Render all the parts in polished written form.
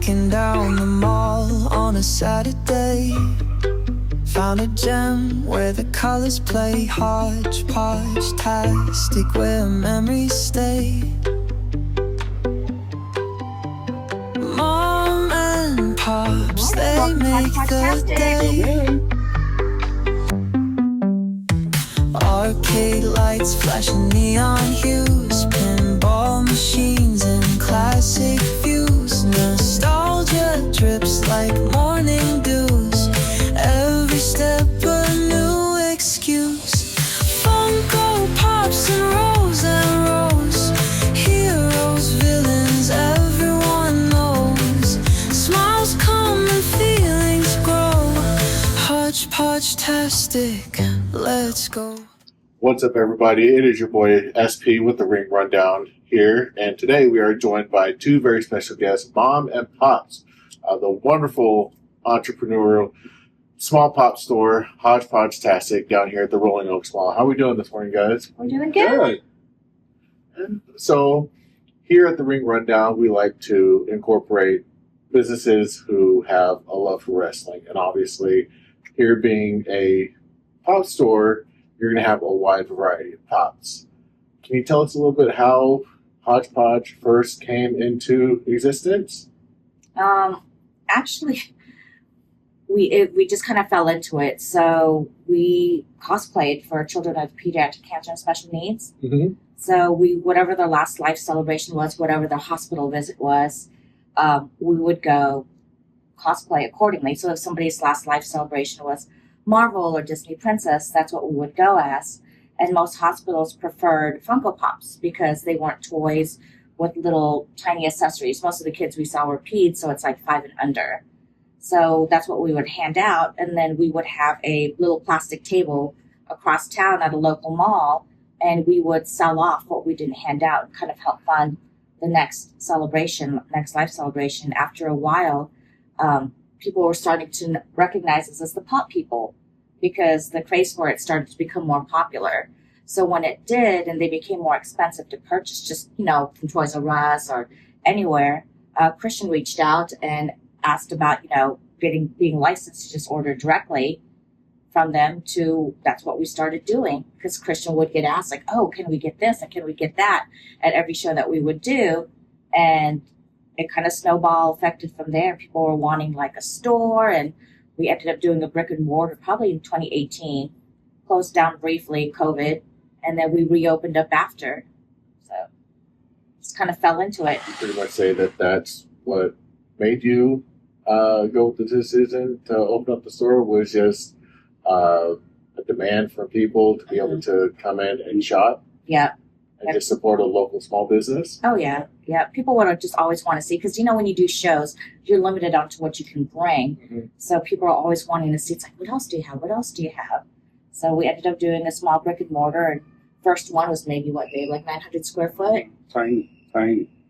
walking down the mall on a Saturday. Found a gem where the colors play. Hodgepodgetastic where memories stay. Mom and Pops, they make the day. Arcade lights flashing neon hues. Pinball machines and classic views. Nostalgia drips like morning dews. Every step a new excuse. Funko Pops and rows. Heroes, villains, everyone knows. Smiles come and feelings grow. Hodgepodgetastic, let's go. What's up, everybody? It is your boy SP with the Ring Rundown here, and today we are joined by two very special guests, Mom and Pops, the wonderful entrepreneurial small pop store, Hodgepodgetastic, down here at the Rolling Oaks Mall. How are we doing this morning, guys? We're doing good. And so, here at the Ring Rundown, we like to incorporate businesses who have a love for wrestling, and obviously, here being a pop store, you're going to have a wide variety of pops. Can you tell us a little bit how Hodgepodge first came into existence? Actually, we just kind of fell into it. So we cosplayed for children with pediatric cancer and special needs. Mm-hmm. So whatever their last life celebration was, whatever their hospital visit was, we would go cosplay accordingly. So if somebody's last life celebration was Marvel or Disney Princess, that's what we would go as. And most hospitals preferred Funko Pops because they weren't toys with little tiny accessories. Most of the kids we saw were peds, so it's like 5 and under. So that's what we would hand out. And then we would have a little plastic table across town at a local mall, and we would sell off what we didn't hand out and kind of help fund the next celebration, next life celebration. After a while, people were starting to recognize us as the pop people because the craze for it started to become more popular. So when it did, and they became more expensive to purchase, just, from Toys R Us or anywhere, Christian reached out and asked about, being licensed to just order directly from them to, that's what we started doing. Because Christian would get asked like, oh, can we get this? And can we get that at every show that we would do? And it kind of snowball affected from there. People were wanting like a store, and we ended up doing a brick and mortar probably in 2018, closed down briefly, COVID, and then we reopened up after. So just kind of fell into it. You pretty much say that that's what made you go with the decision to open up the store, was just a demand from people to be able to come in and shop. Yeah. And just support a local small business? Oh, yeah. Yeah. People would just always want to see, because, when you do shows, you're limited on to what you can bring. Mm-hmm. So people are always wanting to see, it's like, what else do you have? What else do you have? So we ended up doing a small brick and mortar, and first one was maybe, like 900 square foot? Tiny.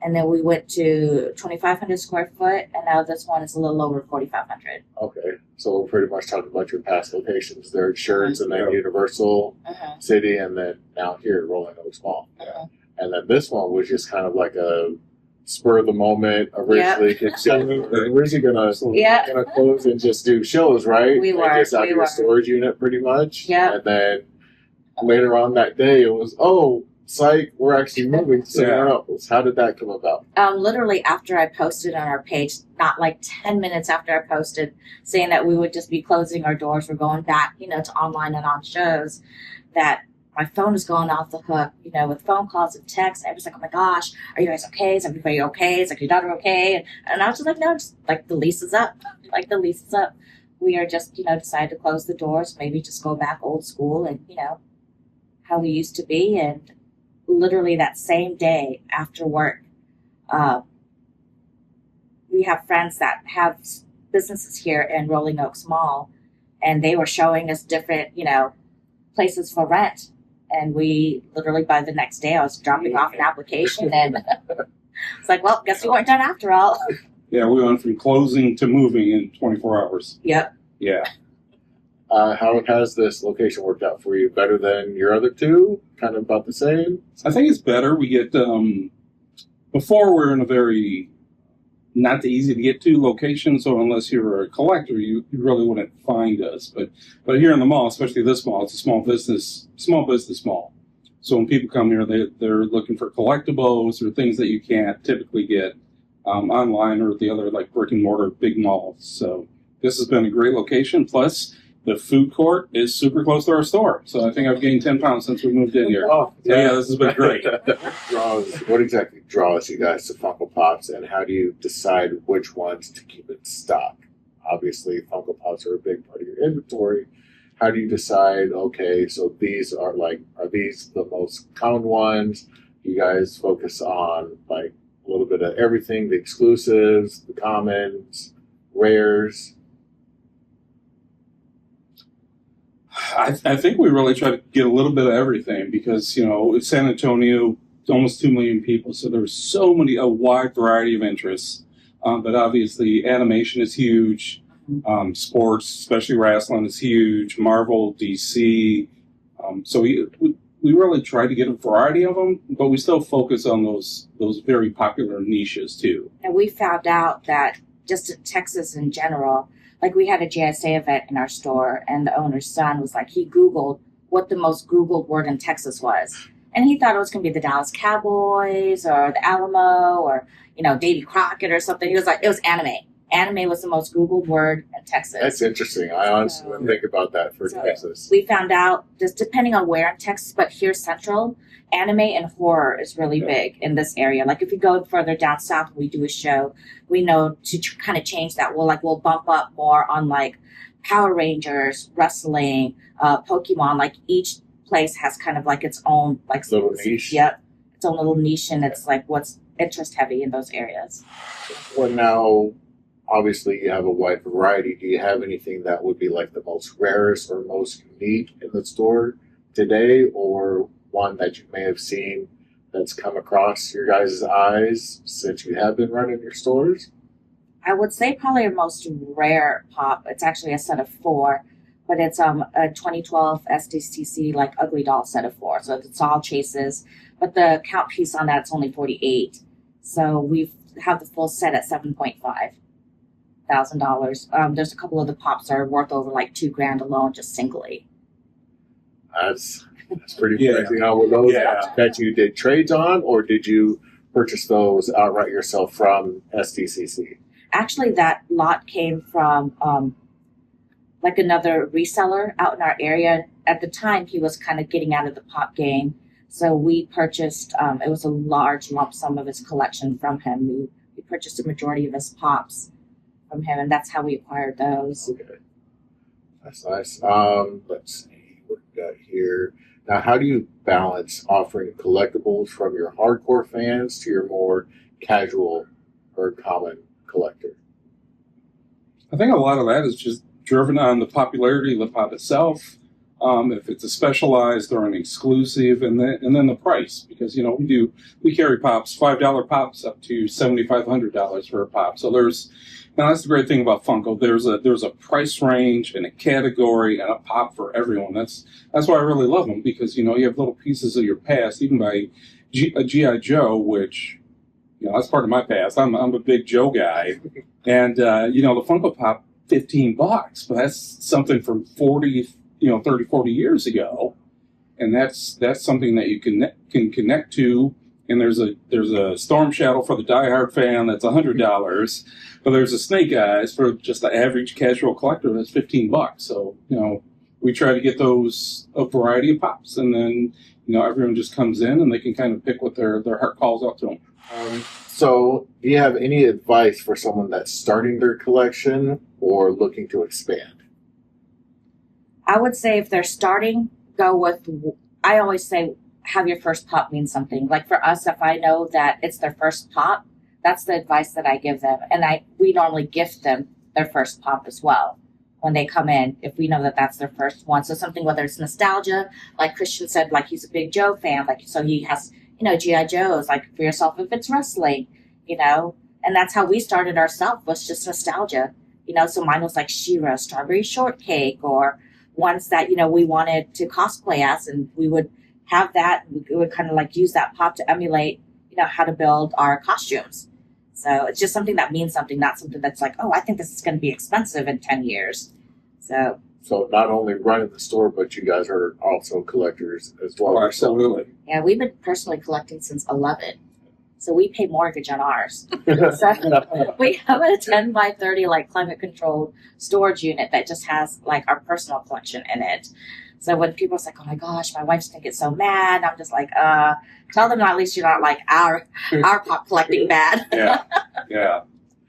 And then we went to 2,500 square foot, and now this one is a little over 4,500. Okay. So we're pretty much talking about your past locations there at Shirts, and then Universal City, and then now here at Rolling Oaks Mall. Uh-huh. And then this one was just kind of like a spur of the moment. Originally, originally gonna close and just do shows, right? We were. And just out your storage unit, pretty much. Yeah. And then later on that day, it was, psych, we're actually moving to somewhere else. How did that come about? Literally after I posted on our page, not like 10 minutes after I posted, saying that we would just be closing our doors, we're going back, to online and on shows, that my phone was going off the hook, with phone calls and texts. I was like, oh my gosh, are you guys okay? Is everybody okay? Is your daughter okay? And I was just like, no, just like the lease is up. We are just, decided to close the doors, maybe just go back old school and, how we used to be. And literally that same day after work, we have friends that have businesses here in Rolling Oaks Mall, and they were showing us different, places for rent. And we literally, by the next day, I was dropping off an application, and it's like, well, guess we weren't done after all. Yeah, we went from closing to moving in 24 hours. Yep. Yeah. How has this location worked out for you? Better than your other two? Kind of about the same? I think it's better. We get, before we're in a very not the easy to get to location. So unless you're a collector, you really wouldn't find us. But here in the mall, especially this mall, it's a small business mall. So when people come here, they're looking for collectibles or things that you can't typically get online or the other like brick and mortar big malls. So this has been a great location. Plus, the food court is super close to our store. So I think I've gained 10 pounds since we moved in here. Oh, So yeah, this has been great. What exactly draws you guys to Funko Pops, and how do you decide which ones to keep in stock? Obviously, Funko Pops are a big part of your inventory. How do you decide, okay, so these are these the most common ones? You guys focus on like a little bit of everything, the exclusives, the commons, rares. I think we really try to get a little bit of everything because, San Antonio, almost 2 million people, so there's a wide variety of interests. But obviously, animation is huge. Sports, especially wrestling, is huge. Marvel, DC. So we really try to get a variety of them, but we still focus on those very popular niches too. And we found out that just in Texas in general, like we had a JSA event in our store, and the owner's son was like, he Googled what the most Googled word in Texas was. And he thought it was going to be the Dallas Cowboys or the Alamo or, Davy Crockett or something. He was like, it was anime. Anime was the most Googled word in Texas. That's interesting. I honestly didn't think about that for Texas. We found out, just depending on where in Texas, but here central, anime and horror is really big in this area. Like if you go further down south, we do a show, we know to kind of change that. We'll bump up more on like Power Rangers, wrestling, Pokemon. Like each place has kind of like its own like little niche. Yep, its own little niche, and it's like what's interest heavy in those areas. Well, now, obviously, you have a wide variety. Do you have anything that would be like the most rarest or most unique in the store today, or one that you may have seen that's come across your guys' eyes since you have been running your stores? I would say probably our most rare pop. It's actually a set of 4, but it's a 2012 SDCC like Ugly Doll set of 4. So it's all chases, but the count piece on that's only 48. So we have the full set at $7,500. There's a couple of the pops that are worth over like $2,000 alone, just singly. That's pretty crazy. Now, were those that you did trades on, or did you purchase those outright yourself from SDCC? Actually, that lot came from like another reseller out in our area. At the time, he was kind of getting out of the pop game. So we purchased, it was a large lump sum of his collection from him. We purchased a majority of his pops from him, and that's how we acquired those. Okay. That's nice. Let's see what we got here. Now, how do you balance offering collectibles from your hardcore fans to your more casual or common collector? I think a lot of that is just driven on the popularity of the pop itself. If it's a specialized or an exclusive, and then the price, because we carry pops, $5 pops up to $7,500 for a pop. So that's the great thing about Funko. There's a price range and a category and a pop for everyone. That's why I really love them, because you have little pieces of your past, even by a G.I. Joe, which that's part of my past. I'm a big Joe guy, and the Funko Pop, $15, but that's something from 30, 40 years ago, and that's something that you can connect to. And there's a Storm Shadow for the diehard fan that's $100, but there's a Snake Eyes for just the average casual collector that's $15. So we try to get those a variety of pops, and then everyone just comes in and they can kind of pick what their heart calls out to them. So, do you have any advice for someone that's starting their collection or looking to expand? I would say if they're starting, I always say have your first pop mean something. Like for us, if I know that it's their first pop, that's the advice that I give them. And we normally gift them their first pop as well when they come in, if we know that that's their first one. So something, whether it's nostalgia, like Christian said, like he's a big Joe fan, like so he has, G.I. Joes, like for yourself, if it's wrestling, and that's how we started ourselves, was just nostalgia, so mine was like She-Ra, Strawberry Shortcake, or ones that, we wanted to cosplay as, and we would have that, we would kind of like use that pop to emulate, how to build our costumes. So it's just something that means something, not something that's like, oh, I think this is going to be expensive in 10 years. So not only running the store, but you guys are also collectors as well. Oh, absolutely. yeah, we've been personally collecting since 11. So we pay mortgage on ours. So we have a 10 by 30 like climate controlled storage unit that just has like our personal collection in it. So when people are like, oh my gosh, my wife's gonna get so mad, I'm just like, tell them at least you're not like our pop collecting bad. Yeah,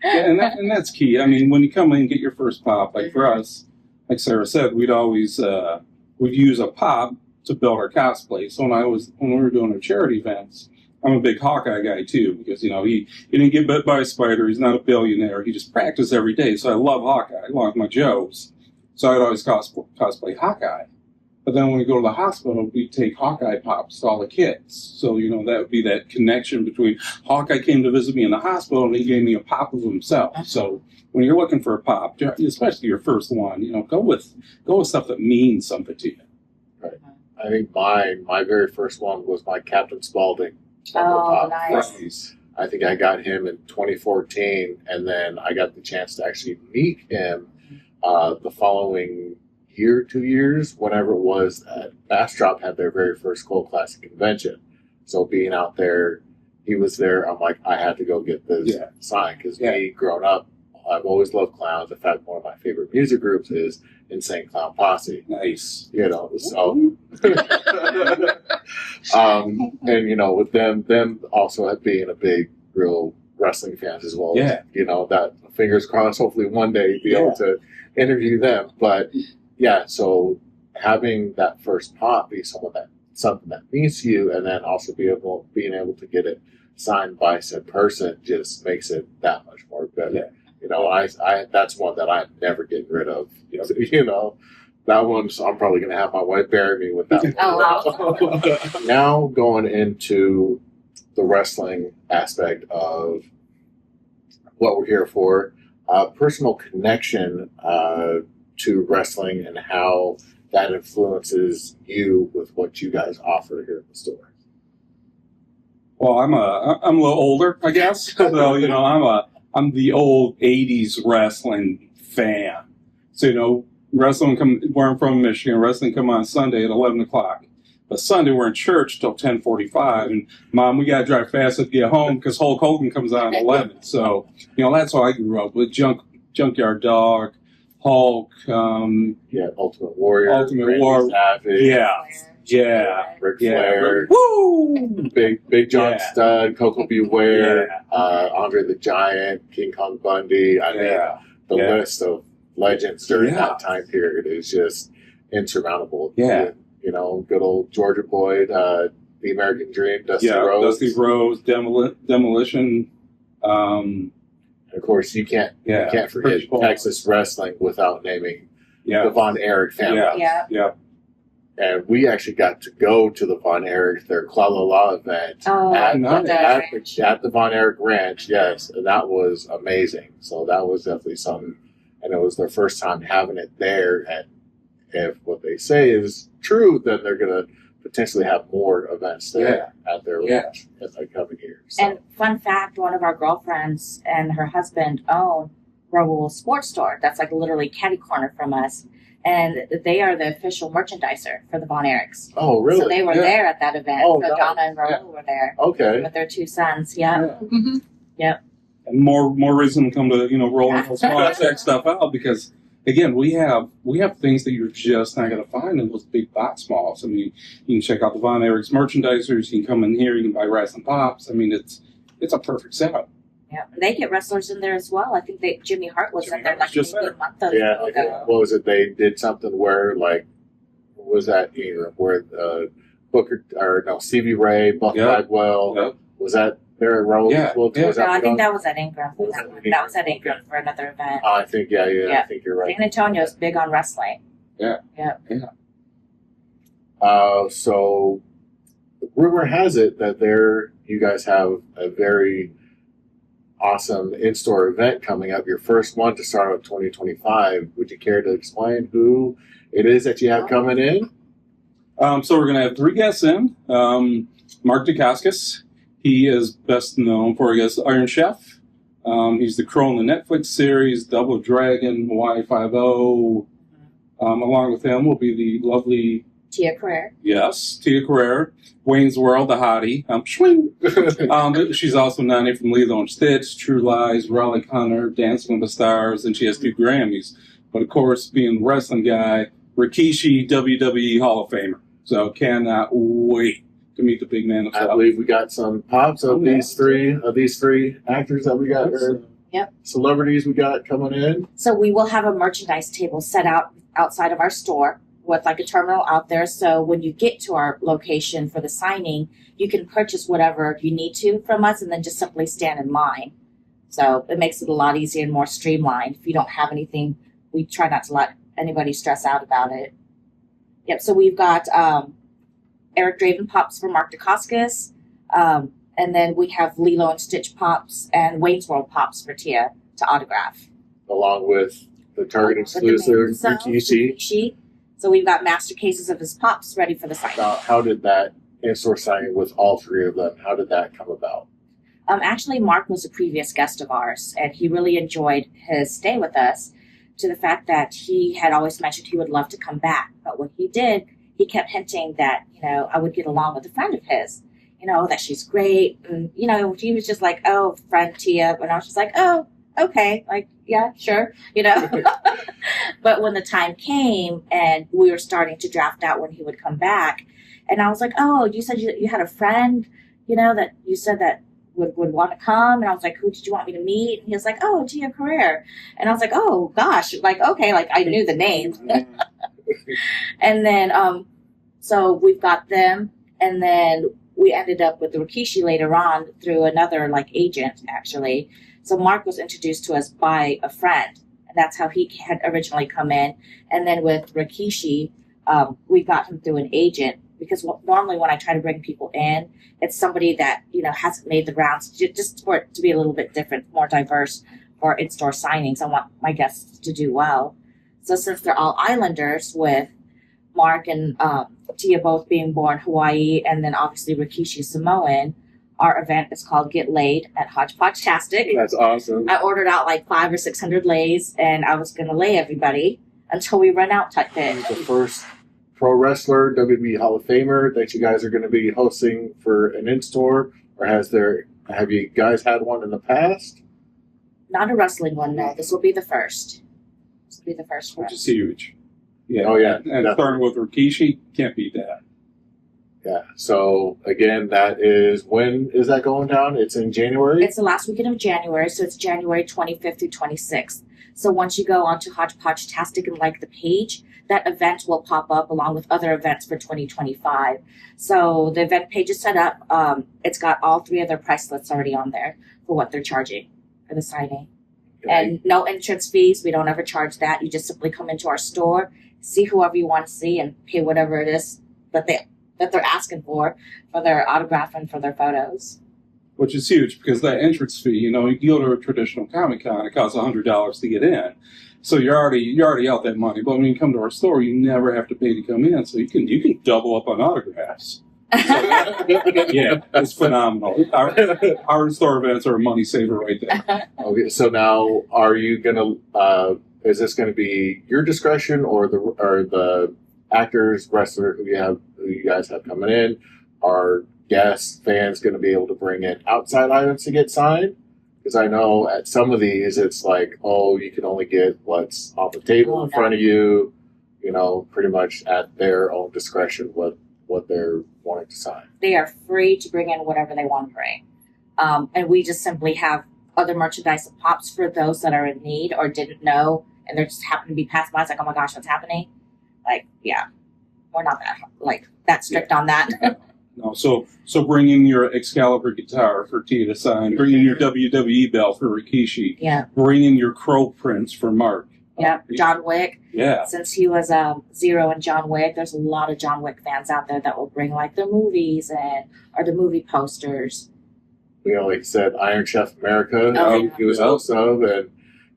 and that's key. I mean, when you come in and get your first pop, like for us, like Sarah said, we'd always we'd use a pop to build our cosplay. So when we were doing our charity events, I'm a big Hawkeye guy too, because he didn't get bit by a spider. He's not a billionaire. He just practiced every day. So I love Hawkeye, along with my Joes. So I'd always cosplay Hawkeye. But then when we go to the hospital, we take Hawkeye pops to all the kids. So, that would be that connection between Hawkeye came to visit me in the hospital and he gave me a pop of himself. So when you're looking for a pop, especially your first one, go with stuff that means something to you. Right. I think my very first one was my Captain Spaulding. Oh, nice. I think I got him in 2014, and then I got the chance to actually meet him the following year, 2 years, whenever it was that Bastrop had their very first Cold Classic convention. So being out there, he was there. I'm like, I had to go get this sign because me, growing up, I've always loved clowns. In fact, one of my favorite music groups is Insane Clown Posse. Nice. So, and with them also being a big, real wrestling fans as well. Yeah. That fingers crossed, hopefully one day be able to interview them. But yeah, so having that first pop be something that means to you, and then also being able to get it signed by said person just makes it that much more better. Yeah. I that's one that I'm never getting rid of. That one, so I'm probably going to have my wife bury me with that one. Oh, wow. Now going into the wrestling aspect of what we're here for, personal connection to wrestling and how that influences you with what you guys offer here at the store. Well, I'm a little older, I guess. So I'm the old '80s wrestling fan. So wrestling where I'm from, Michigan. Wrestling come on Sunday at 11 o'clock. But Sunday we're in church till 10:45, and Mom, we gotta drive fast to get home because Hulk Hogan comes on at 11. So that's how I grew up with Junkyard Dog, Hulk, Ultimate Warrior, Randy Savage, Ric Flair, woo, Big John Studd, Coco Beware, Andre the Giant, King Kong Bundy. I mean, the list of legends during that time period is just insurmountable. Yeah. Good old Georgia Boyd, The American Dream, Dusty Rhodes, Demolition. And of course, you can't forget Texas wrestling without naming the Von Erich family. Yeah. And we actually got to go to the Von Erich, their Klala event at the Von Erich Ranch. Yes, and that was amazing. So that was definitely something. And it was their first time having it there. And if what they say is true, then they're going to potentially have more events there at their ranch as they come here. So. And fun fact, one of our girlfriends and her husband own Rebel Sports Store. That's like literally catty corner from us. And they are the official merchandiser for the Von Erichs. Oh, really? So they were there at that event. Oh, so nice. Donna and Raul were there. Okay. With their two sons. Yeah. Mm-hmm. Yep. And more reason to come to rolling those check stuff out, because again, we have things that you're just not going to find in those big box malls. I mean, you can check out the Von Erichs merchandisers. You can come in here. You can buy Wrestling Pops. I mean, it's a perfect setup. Yeah, they get wrestlers in there as well. I think Jimmy Hart was in there like just maybe a month ago. Yeah, what was it? They did something where what was that era where Stevie Ray, Buck Bagwell, was that there at Rose? Yeah. I think that was at Ingram. That was at Ingram for another event. I think I think you're right. San Antonio's big on wrestling. Yeah. So rumor has it that you guys have a very awesome in-store event coming up, your first one to start with 2025. Would you care to explain who it is that you have coming in? So we're going to have 3 guests in. Mark Dacascos. He is best known for, Iron Chef. He's the Crow in the Netflix series, Double Dragon, Hawaii Five-0. Along with him will be the lovely Tia Carrere. Yes, Tia Carrere, Wayne's World, the hottie. Swing. She's also nominated from Lilo and Stitch, True Lies, Relic Hunter, Dancing with the Stars, and she has 2 Grammys. But of course, being the wrestling guy, Rikishi, WWE Hall of Famer. So cannot wait to meet the big man I himself. believe we got some pops of these three actors that we got, or Yep. celebrities we got coming in. So we will have a merchandise table set out outside of our store with like a terminal out there. So when you get to our location for the signing, you can purchase whatever you need to from us and then just simply stand in line. So it makes it a lot easier and more streamlined. If you don't have anything, we try not to let anybody stress out about it. Yep. So we've got Eric Draven pops for Mark Dacascos. And then we have Lilo and Stitch pops and Wayne's World pops for Tia to autograph. Along with the Target exclusive Rikishi. So we've got master cases of his pops ready for the signing. Now, how did that in-store signing with all 3 of them, how did that come about? Actually, Mark was a previous guest of ours, and he really enjoyed his stay with us to the fact that he had always mentioned he would love to come back. But when he did, he kept hinting that, I would get along with a friend of his, that she's great. And, he was just like, oh, friend Tia. And I was just like, oh, okay. Like, yeah, sure. But when the time came and we were starting to draft out when he would come back, and I was like, oh, you said you had a friend, that you said that would want to come. And I was like, who did you want me to meet? And he was like, oh, Tia Carrere. And I was like, oh, gosh. Like, okay. Like, I knew the name. And then, so we've got them. And then we ended up with Rikishi later on through another, agent, actually. So Mark was introduced to us by a friend. And that's how he had originally come in. And then with Rikishi, we got him through an agent. Because normally when I try to bring people in, it's somebody that, hasn't made the rounds, just for it to be a little bit different, more diverse for in-store signings. I want my guests to do well. So since they're all islanders, with Mark and Tia both being born Hawaii, and then obviously Rikishi Samoan, our event is called Get Lei'd at Hodgepodgetastic. That's awesome. I ordered out 500 or 600 leis, and I was going to lay everybody until we run out type thing. The first pro wrestler, WWE Hall of Famer that you guys are going to be hosting for an in-store, or have you guys had one in the past? Not a wrestling one, no. This will be the first. This will be the first one. Which is huge. Yeah. Oh, yeah. And Definitely. starting with Rikishi, can't beat that. Yeah. So, again, when is that going down? It's in January? It's the last weekend of January, so it's January 25th through 26th. So once you go onto Hodgepodgetastic and like the page, that event will pop up along with other events for 2025. So the event page is set up. It's got all 3 of their price lists already on there for what they're charging for the signing. Okay. And no entrance fees. We don't ever charge that. You just simply come into our store, see whoever you want to see, and pay whatever it is that they're asking for their autograph and for their photos. Which is huge because that entrance fee, you go to a traditional Comic Con, it costs $100 to get in. So you're already out that money. But when you come to our store, you never have to pay to come in. So you can double up on autographs. So, yeah, it's phenomenal. Our store events are a money saver right there. Okay, so now are you gonna? Is this going to be your discretion, or the actors, wrestler who you guys have coming in? Are guests, fans going to be able to bring in outside items to get signed? Because I know at some of these it's like, oh, you can only get what's on the table in front of you. Pretty much at their own discretion what they're wanting to sign. They are free to bring in whatever they want to bring. And we just simply have other merchandise and pops for those that are in need or didn't know, and they just happen to be passed by. It's like, oh my gosh, what's happening? Yeah, we're not that strict on that. No, so bring in your Excalibur guitar for Tia to sign. Bring in your WWE belt for Rikishi. Yeah. Bring in your Crow prints for Mark. Yeah, John Wick. Yeah. Since he was Zero in John Wick, there's a lot of John Wick fans out there that will bring their movies or the movie posters. Like you said, Iron Chef America. Oh, yeah. He was host of, and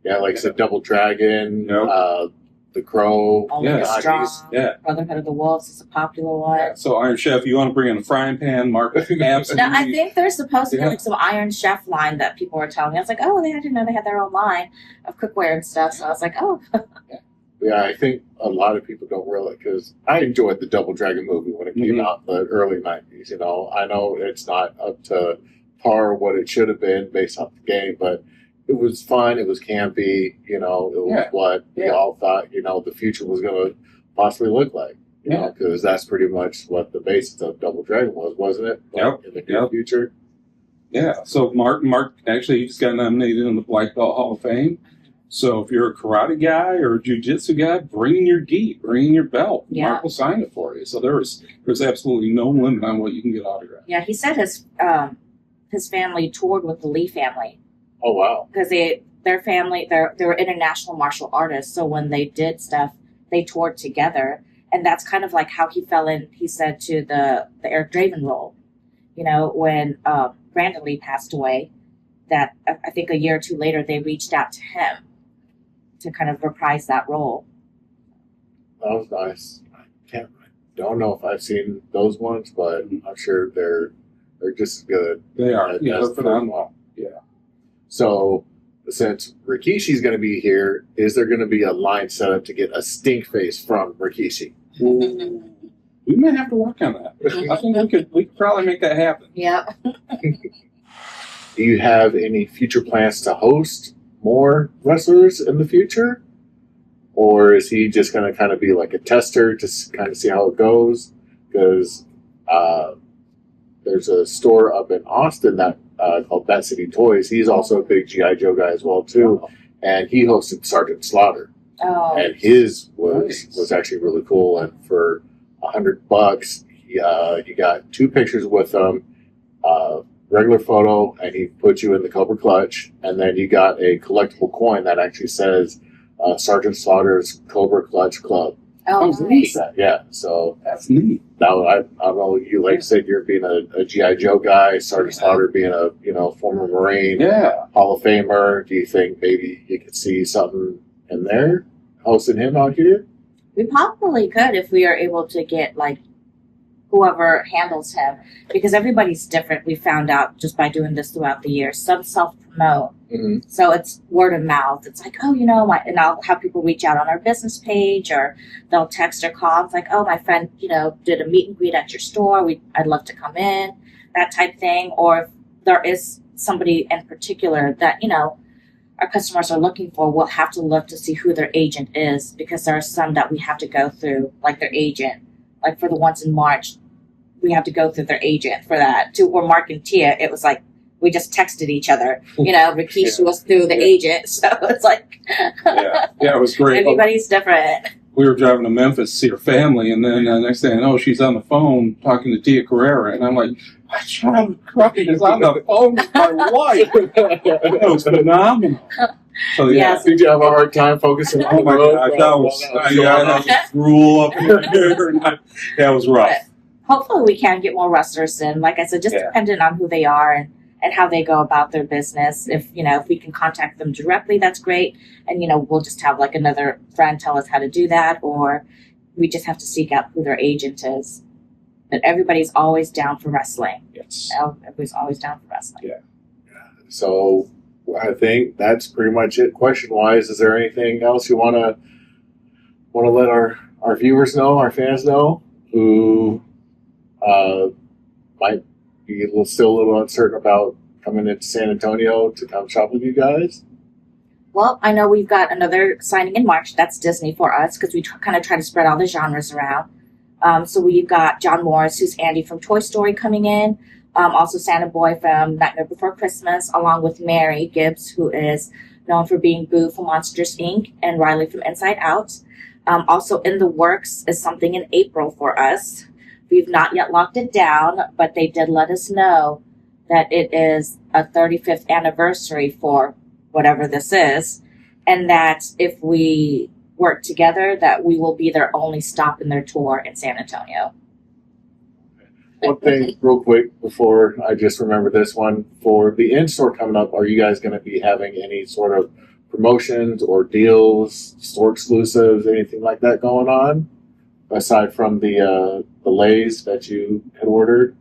like I said, Double Dragon. Yep. the Crow. Only Yeah. the God, Strong. Yeah. Brotherhood of the Wolves is a popular one. So Iron Chef, you want to bring in a frying pan, Mark? Absolutely. Now, I think there's supposed to be Yeah. like some Iron Chef line that people were telling me. I was like, oh, I didn't know they had their own line of cookware and stuff. So I was like, oh. Yeah, I think a lot of people don't realize, because I enjoyed the Double Dragon movie when it came out in the early 90s. You know, I know it's not up to par what it should have been based off the game, but it was fun. It was campy. You know, it was what we all thought, you know, the future was going to possibly look like. You know, because that's pretty much what the basis of Double Dragon was, wasn't it? Yep. In the near future. Yeah. So Mark actually he just got nominated in the Black Belt Hall of Fame. So if you're a karate guy or a jiu-jitsu guy, bring in your gi, bring in your belt. Yeah. Mark will sign it for you. So there's absolutely no limit on what you can get autographed. Yeah, he said his family toured with the Lee family. Oh, wow. Because their family, they were international martial artists. So when they did stuff, they toured together. And that's kind of like how he fell in, he said, to the Eric Draven role. You know, when Brandon Lee passed away, that I think a year or two later, they reached out to him to kind of reprise that role. That was nice. I don't know if I've seen those ones, but I'm sure they're just as good. They are. Yeah, as they're phenomenal. Yeah. So, since Rikishi's going to be here, is there going to be a line set up to get a stink face from Rikishi? We may have to work on that. I think we could probably make that happen. Yeah. Do you have any future plans to host more wrestlers in the future? Or is he just going to kind of be like a tester to kind of see how it goes? Because there's a store up in Austin that called Bat City Toys. He's also a big G.I. Joe guy as well, too. And he hosted Sergeant Slaughter. Oh. And his was actually really cool. And for $100, you got 2 pictures with him, regular photo, and he put you in the Cobra Clutch. And then you got a collectible coin that actually says Sergeant Slaughter's Cobra Clutch Club. Oh, nice. Yeah, so That's neat. now I don't know. You like said, you're being a GI Joe guy. Sergeant Slaughter being a former Marine, Hall of Famer. Do you think maybe you could see something in there hosting him out here? We probably could if we are able to get like whoever handles him, because everybody's different. We found out just by doing this throughout the year. Some self-promote. Mm-hmm. So it's word of mouth. It's like, oh, you know, and I'll have people reach out on our business page, or they'll text or call. It's like, oh, my friend, you know, did a meet and greet at your store. I'd love to come in, that type thing. Or if there is somebody in particular that, you know, our customers are looking for, we'll have to look to see who their agent is, because there are some that we have to go through, like their agent. Like for the ones in March, we have to go through their agent for that. Or Mark and Tia, it was like, we just texted each other. You know, Rikishi was through the agent. So it's like... Yeah, it was great. Everybody's different. We were driving to Memphis to see her family, and then next thing I know, she's on the phone talking to Tia Carrere, and I'm like, my child is on the phone with my wife. It was phenomenal. So, yeah. Did you have a hard time focusing on Oh my gosh, that was drool up in here. That was rough. But hopefully we can get more wrestlers in. Like I said, just dependent on who they are and how they go about their business. If we can contact them directly, that's great. And, we'll just have like another friend tell us how to do that, or we just have to seek out who their agent is. But everybody's always down for wrestling. Yes. Everybody's always down for wrestling. Yeah. So I think that's pretty much it. Question-wise, is there anything else you want to let our viewers know, our fans know, who might be still a little uncertain about coming into San Antonio to come shop with you guys? Well, I know we've got another signing in March. That's Disney for us, because we kind of try to spread all the genres around. So we've got John Morris, who's Andy from Toy Story, coming in. Also Santa Boy from Nightmare Before Christmas, along with Mary Gibbs, who is known for being Boo from Monsters, Inc., and Riley from Inside Out. Also in the works is something in April for us. We've not yet locked it down, but they did let us know that it is a 35th anniversary for whatever this is, and that if we work together, that we will be their only stop in their tour in San Antonio. One thing real quick before I just remember this one, for the in-store coming up, are you guys going to be having any sort of promotions or deals, store exclusives, anything like that going on? Aside from the Lei'ds that you had ordered?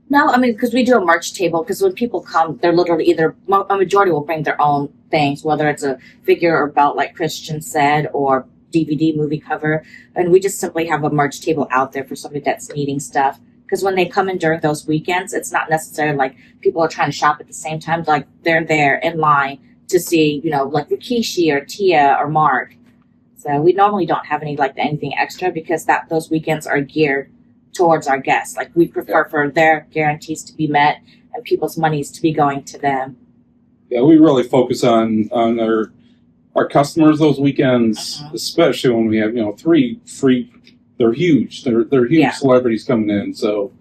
No, I mean, because we do a merch table, because when people come, they're literally either, a majority will bring their own things, whether it's a figure or belt, like Christian said, or DVD movie cover. And we just simply have a merch table out there for somebody that's needing stuff. Because when they come in during those weekends, it's not necessarily like people are trying to shop at the same time. Like, they're there in line to see, like Rikishi or Tia or Mark. So we normally don't have anything extra, because those weekends are geared towards our guests. Like, we prefer for their guarantees to be met and people's monies to be going to them. Yeah, we really focus on our customers those weekends, especially when we have 3 free. They're huge. They're huge celebrities coming in. So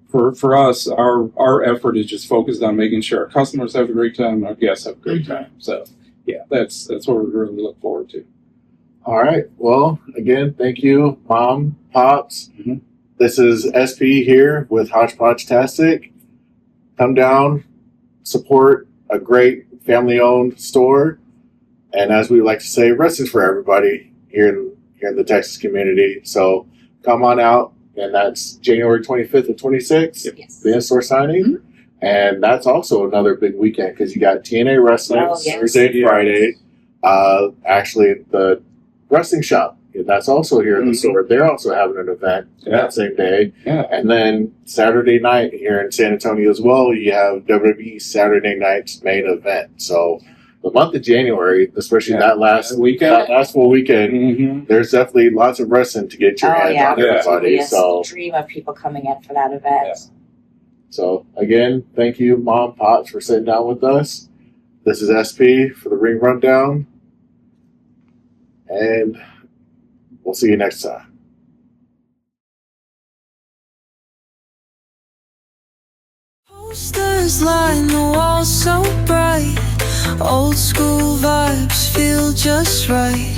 for us, our effort is just focused on making sure our customers have a great time and our guests have a great time. So yeah, that's what we really look forward to. All right. Well, again, thank you, Mom, Pops. Mm-hmm. This is SP here with Hodgepodgetastic. Come down, support a great family-owned store, and as we like to say, wrestling's for everybody here in the Texas community. So come on out, and that's January 25th and 26th, Yes. the in-store signing. Mm-hmm. And that's also another big weekend, because you got TNA Wrestling Thursday, Friday. Actually, the wrestling shop, that's also here in the store. They're also having an event that same day. Yeah. And then Saturday night here in San Antonio as well, you have WWE Saturday night's main event. So the month of January, especially that last weekend, that last full weekend, there's definitely lots of wrestling to get your hands on, everybody. Yes, So dream of people coming in for that event. Yeah. So again, thank you, Mom, Pops, for sitting down with us. This is SP for the Ring Rundown, and we'll see you next time. Posters line the walls so bright. Old school vibes feel just right.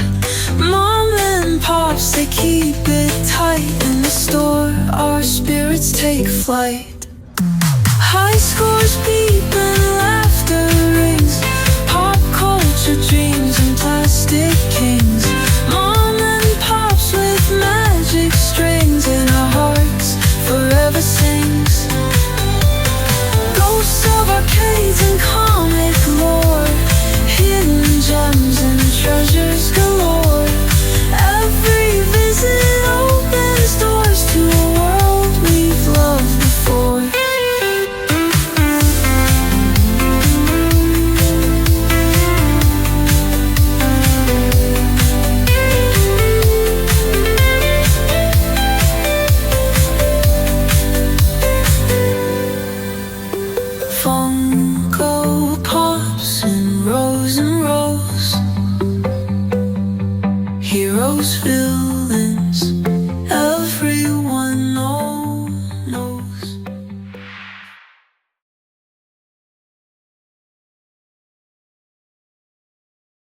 Mom and Pops, they keep it tight. In the store, our spirits take flight. High scores beep and laughter rings. Pop culture dreams and plastic kings. Mom and Pops with magic strings. In our hearts forever sings. Ghosts of arcades and comic lore. Hidden gems and treasures galore. Every visit opens doors to a world we've loved before. Funko Pops in rows and rows. Heroes, villains, everywhere.